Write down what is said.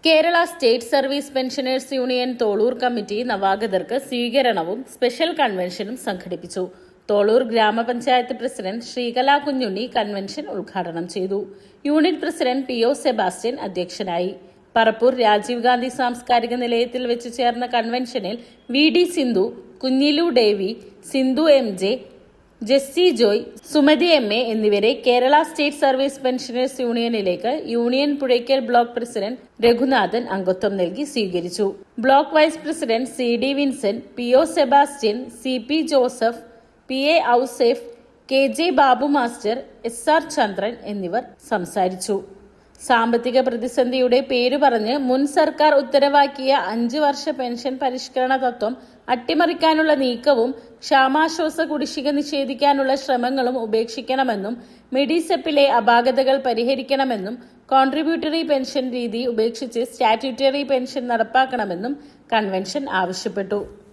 Kerala state service pensioners union Tholur committee നവാഗതർക്ക് സ്വീകരണവും special കൺവെൻഷനും സംഘടിപ്പിച്ചു. തോളൂർ ഗ്രാമപഞ്ചായത്ത് പ്രസിഡന്റ് ശ്രീകല കുഞ്ഞുണ്ണി കൺവെൻഷൻ ഉദ്ഘാടനം ചെയ്തു. Unit president P. O. Sebastian അധ്യക്ഷനായി. പറപ്പൂർ രാജീവ് ഗാന്ധി സാംസ്കാരിക നിലയത്തിൽ വെച്ച് ചേർന്ന കൺവെൻഷനിൽ V. D. Sindhu, Kunjilu Davy, Sindhu M. J, Jessy Joy, Sumathi M. A എന്നിവരെ കേരള സ്റ്റേറ്റ് സർവീസ് പെൻഷനേഴ്സ് യൂണിയനിലേക്ക് union Puzhakkal block president Raghunathan അംഗത്വം നൽകി സ്വീകരിച്ചു. Block vice president C. D. Vincent, P. O. Sebastian, C. P. Joseph, P. A. Ouseph, K. J. Babu master, S. R. Chandran എന്നിവർ സംസാരിച്ചു. സാമ്പത്തിക പ്രതിസന്ധിയുടെ പേരു പറഞ്ഞ് മുൻ സർക്കാർ ഉത്തരവാക്കിയ 5 വർഷ പെൻഷൻ പരിഷ്കരണ തത്വം അട്ടിമറിക്കാനുള്ള നീക്കവും ക്ഷാമാശ്വാസ കുടിശ്ശിക നിഷേധിക്കാനുള്ള ശ്രമങ്ങളും ഉപേക്ഷിക്കണമെന്നും മെഡിസെപ്പിലെ അപാകതകൾ പരിഹരിക്കണമെന്നും കോൺട്രിബ്യൂട്ടറി പെൻഷൻ രീതി ഉപേക്ഷിച്ച് സ്റ്റാറ്റ്യൂട്ടറി പെൻഷൻ നടപ്പാക്കണമെന്നും കൺവെൻഷൻ ആവശ്യപ്പെട്ടു.